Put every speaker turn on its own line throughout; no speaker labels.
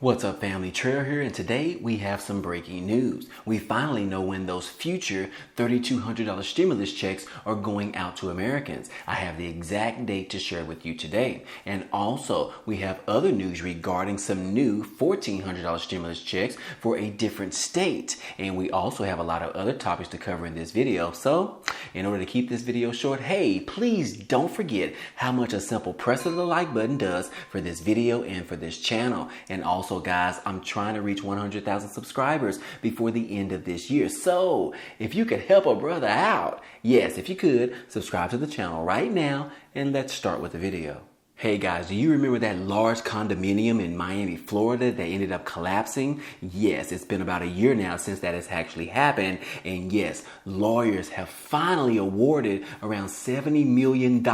What's up, family? Trail here, and today we have some breaking news. We finally know when those future $3,200 stimulus checks are going out to Americans. I have the exact date to share with you today. And also, we have other news regarding some new $1,400 stimulus checks for a different state. And we also have a lot of other topics to cover in this video. So, in order to keep this video short, hey, please don't forget how much a simple press of the like button does for this video and for this channel. And also, guys, I'm trying to reach 100,000 subscribers before the end of this year. So if you could help a brother out, yes, if you could, subscribe to the channel right now, and let's start with the video. Hey guys, do you remember that large condominium in Miami, Florida that ended up collapsing? Yes, it's been about a year now since that has actually happened. And yes, lawyers have finally awarded around $70 million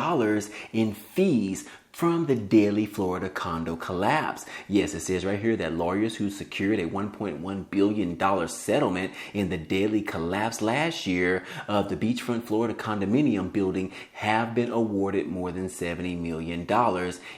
in fees from the deadly Florida condo collapse. Yes, it says right here that lawyers who secured a $1.1 billion settlement in the deadly collapse last year of the beachfront Florida condominium building have been awarded more than $70 million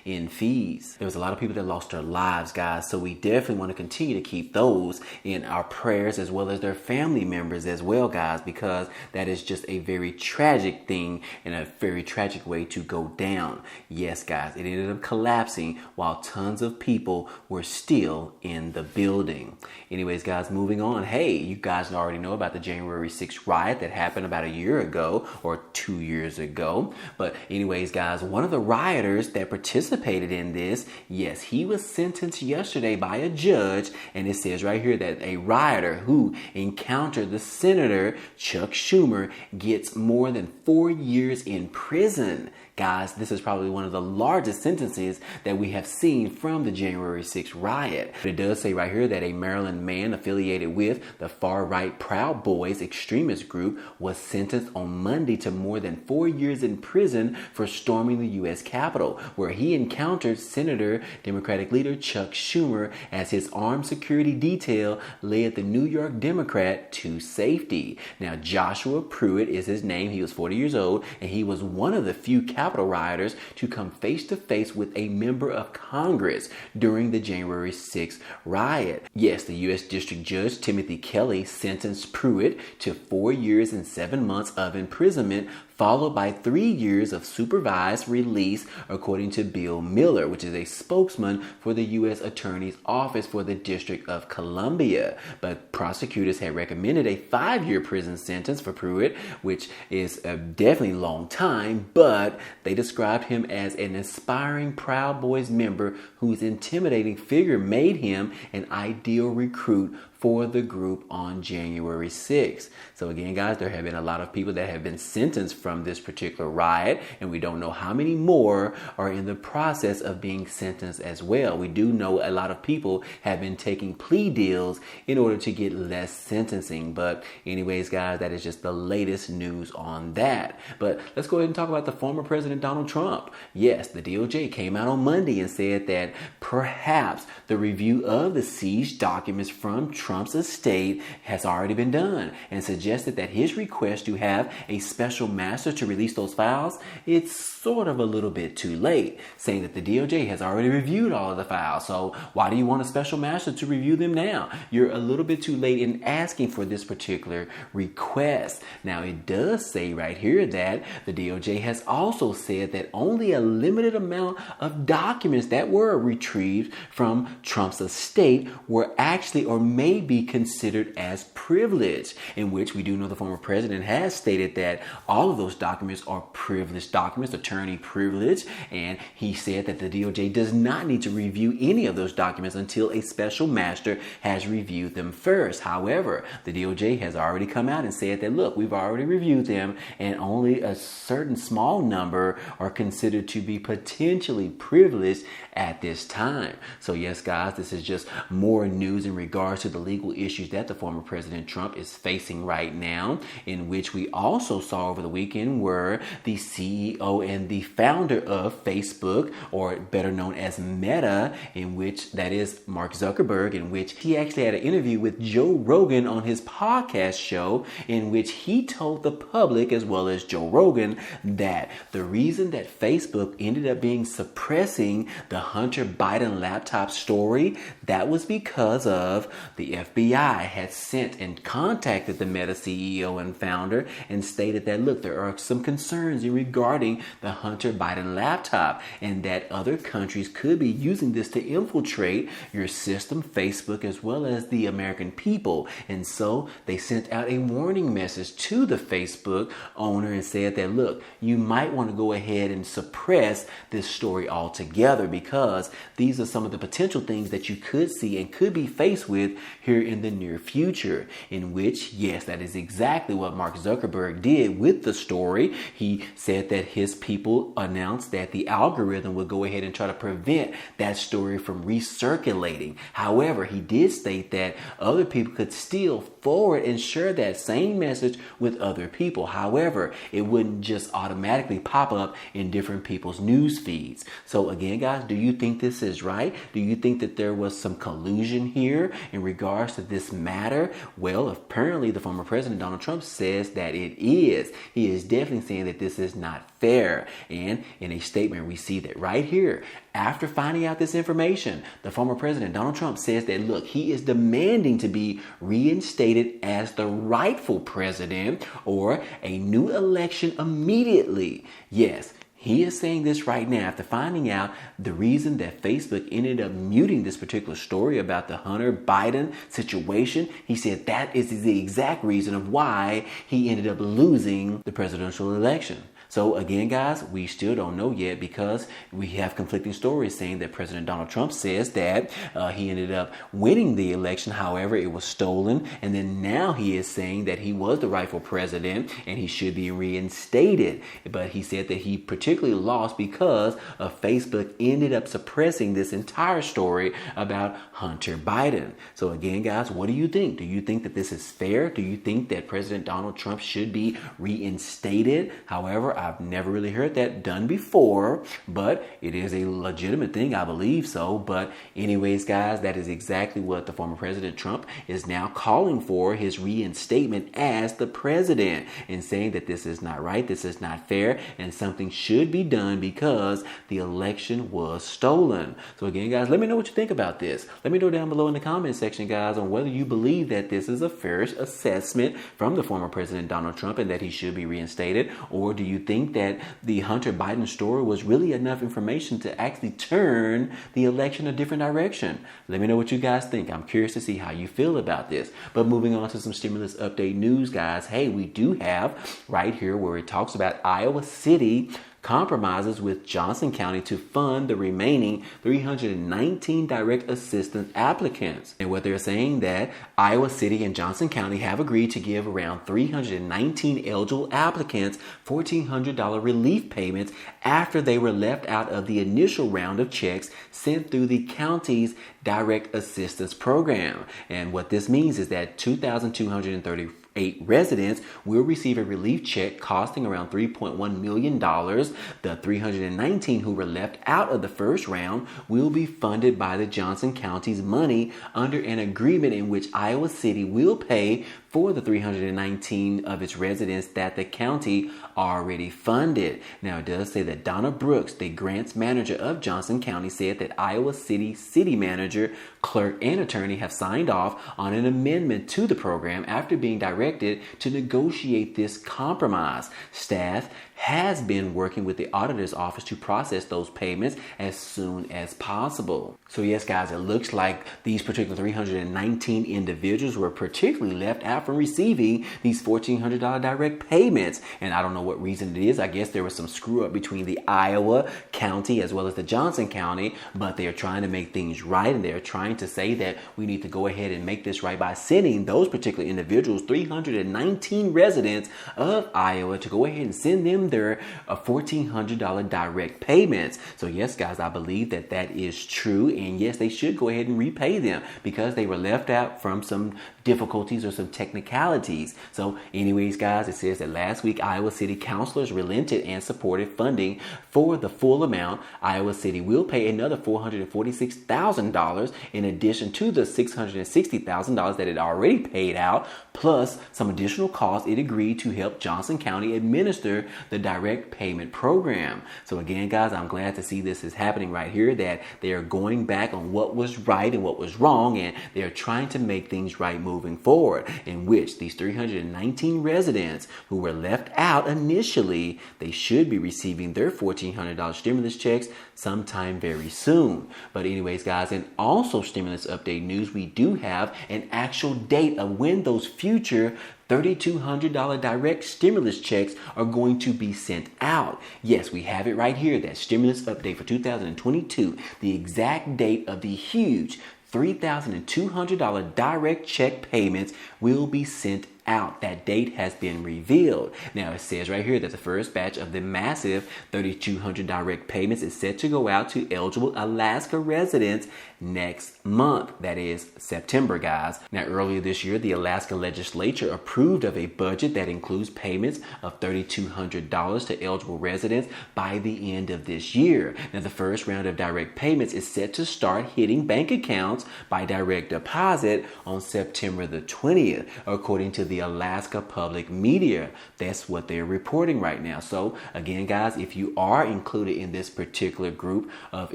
in fees. There was a lot of people that lost their lives, guys, so we definitely want to continue to keep those in our prayers as well as their family members as well, guys, because that is just a very tragic thing and a very tragic way to go down. Yes, guys. It ended up collapsing while tons of people were still in the building. Anyways, guys, moving on. Hey, you guys already know about the January 6th riot that happened about a year ago or 2 years ago. But anyways, guys, one of the rioters that participated in this, yes, he was sentenced yesterday by a judge. And it says right here that a rioter who encountered the Senator Chuck Schumer gets more than 4 years in prison. Guys, this is probably one of the largest sentences that we have seen from the January 6th riot. But it does say right here that a Maryland man affiliated with the far-right Proud Boys extremist group was sentenced on Monday to more than 4 years in prison for storming the U.S. Capitol, where he encountered Senator Democratic leader Chuck Schumer as his armed security detail led the New York Democrat to safety. Now, Joshua Pruitt is his name. He was 40 years old, and he was one of the few Capitol rioters to come face to face with a member of Congress during the January 6th riot. Yes, the U.S. District Judge Timothy Kelly sentenced Pruitt to 4 years and 7 months of imprisonment, followed by 3 years of supervised release, according to Bill Miller, which is a spokesman for the U.S. Attorney's Office for the District of Columbia. But prosecutors had recommended a 5-year prison sentence for Pruitt, which is a definitely long time, but they described him as an aspiring Proud Boys member whose intimidating figure made him an ideal recruit for the group on January 6th. So again, guys, there have been a lot of people that have been sentenced from this particular riot, and we don't know how many more are in the process of being sentenced as well. We do know a lot of people have been taking plea deals in order to get less sentencing. But anyways, guys, that is just the latest news on that. But let's go ahead and talk about the former President Donald Trump. Yes, the DOJ came out on Monday and said that perhaps the review of the seized documents from Trump's estate has already been done, and suggested that his request to have a special master to release those files, it's sort of a little bit too late, saying that the DOJ has already reviewed all of the files. So why do you want a special master to review them now? You're a little bit too late in asking for this particular request. Now, it does say right here that the DOJ has also said that only a limited amount of documents that were retrieved from Trump's estate were actually or may be considered as privileged, in which we do know the former president has stated that all of those documents are privileged documents, attorney privilege, and he said that the DOJ does not need to review any of those documents until a special master has reviewed them first. However, the DOJ has already come out and said that, look, we've already reviewed them, and only a certain small number are considered to be potentially privileged at this time. So yes, guys, this is just more news in regards to the legal issues that the former President Trump is facing right now, in which we also saw over the weekend were the CEO and the founder of Facebook, or better known as Meta, in which that is Mark Zuckerberg, in which he actually had an interview with Joe Rogan on his podcast show, in which he told the public as well as Joe Rogan that the reason that Facebook ended up being suppressing the Hunter Biden laptop story, that was because of the FBI had sent and contacted the Meta CEO and founder and stated that, look, there are some concerns regarding the Hunter Biden laptop and that other countries could be using this to infiltrate your system, Facebook, as well as the American people. And so they sent out a warning message to the Facebook owner and said that, look, you might want to go ahead and suppress this story altogether, because these are some of the potential things that you could see and could be faced with here in the near future. In which, yes, that is exactly what Mark Zuckerberg did with the story. He said that his people announced that the algorithm would go ahead and try to prevent that story from recirculating. However, he did state that other people could still forward and share that same message with other people. However, it wouldn't just automatically pop up in different people's news feeds. So again, guys, do you think this is right? Do you think that there was some collusion here in regards to this matter? Well, apparently the former president Donald Trump says that it is. He is definitely saying that this is not fair. And in a statement, we see that right here, after finding out this information, the former president Donald Trump says that, look, he is demanding to be reinstated as the rightful president or a new election immediately. Yes. He is saying this right now after finding out the reason that Facebook ended up muting this particular story about the Hunter Biden situation. He said that is the exact reason of why he ended up losing the presidential election. So again, guys, we still don't know yet, because we have conflicting stories saying that President Donald Trump says that he ended up winning the election. However, it was stolen. And then now he is saying that he was the rightful president and he should be reinstated. But he said that he particularly lost because of Facebook ended up suppressing this entire story about Hunter Biden. So again, guys, what do you think? Do you think that this is fair? Do you think that President Donald Trump should be reinstated? However, I've never really heard that done before, but it is a legitimate thing. I believe so. But anyways, guys, that is exactly what the former President Trump is now calling for, his reinstatement as the president, and saying that this is not right, this is not fair, and something should be done because the election was stolen. So again, guys, let me know what you think about this. Let me know down below in the comment section, guys, on whether you believe that this is a fair assessment from the former President Donald Trump and that he should be reinstated, or do you think that the Hunter Biden story was really enough information to actually turn the election a different direction? Let me know what you guys think. I'm curious to see how you feel about this. But moving on to some stimulus update news, guys. Hey, we do have right here where it talks about Iowa City compromises with Johnson County to fund the remaining 319 direct assistance applicants. And what they're saying that Iowa City and Johnson County have agreed to give around 319 eligible applicants $1,400 relief payments after they were left out of the initial round of checks sent through the county's direct assistance program. And what this means is that 2,238 residents will receive a relief check costing around $3.1 million. The 319 who were left out of the first round will be funded by the Johnson County's money under an agreement in which Iowa City will pay for the 319 of its residents that the county already funded. Now, it does say that Donna Brooks, the grants manager of Johnson County, said that Iowa City city manager, clerk, and attorney have signed off on an amendment to the program after being directed to negotiate this compromise. Staff has been working with the auditor's office to process those payments as soon as possible. So yes, guys, it looks like these particular 319 individuals were particularly left out from receiving these $1,400 direct payments. And I don't know what reason it is. I guess there was some screw up between the Iowa County as well as the Johnson County, but they are trying to make things right, and they're trying to say that we need to go ahead and make this right by sending those particular individuals, 319 residents of Iowa, to go ahead and send them their $1,400 direct payments. So yes, guys, I believe that that is true. And yes, they should go ahead and repay them because they were left out from some difficulties or some technicalities. So anyways, guys, it says that last week Iowa City councilors relented and supported funding for the full amount. Iowa City will pay another $446,000 in addition to the $660,000 that it already paid out, plus some additional costs it agreed to help Johnson County administer the direct payment program. So again, guys, I'm glad to see this is happening right here, that they are going back on what was right and what was wrong, and they are trying to make things right moving forward, in which these 319 residents who were left out initially, they should be receiving their $1,400 stimulus checks sometime very soon. But anyways, guys, and also stimulus update news, we do have an actual date of when those future $3,200 direct stimulus checks are going to be sent out. Yes, we have it right here, that stimulus update for 2022, the exact date of the huge $3,200 direct check payments will be sent out. That date has been revealed. Now it says right here that the first batch of the massive $3,200 direct payments is set to go out to eligible Alaska residents next month. That is September, guys. Now earlier this year, the Alaska legislature approved of a budget that includes payments of $3,200 to eligible residents by the end of this year. Now the first round of direct payments is set to start hitting bank accounts by direct deposit on September the 20th, according to the Alaska Public Media. That's what they're reporting right now. So again, guys, if you are included in this particular group of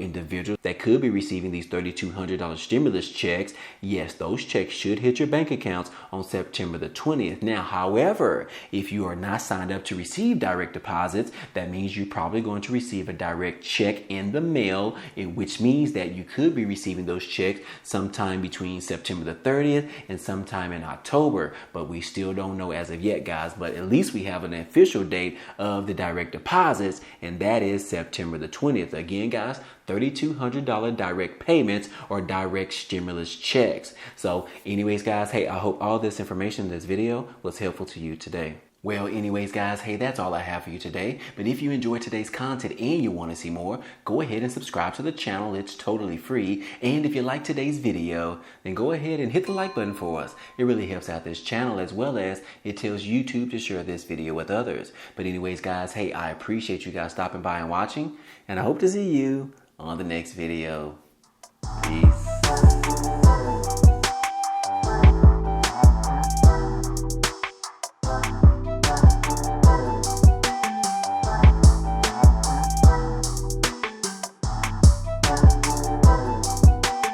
individuals that could be receiving these $3,200 stimulus checks, yes, those checks should hit your bank accounts on September the 20th. Now, however, if you are not signed up to receive direct deposits, that means you're probably going to receive a direct check in the mail, which means that you could be receiving those checks sometime between September the 30th and sometime in October. But we still don't know as of yet, guys, but at least we have an official date of the direct deposits, and that is September the 20th. Again, guys, $3,200 direct payments or direct stimulus checks. So anyways, guys, hey, I hope all this information in this video was helpful to you today. Well, anyways, guys, hey, that's all I have for you today. But if you enjoyed today's content and you want to see more, go ahead and subscribe to the channel. It's totally free. And if you like today's video, then go ahead and hit the like button for us. It really helps out this channel, as well as it tells YouTube to share this video with others. But anyways, guys, hey, I appreciate you guys stopping by and watching, and I hope to see you on the next video. Peace.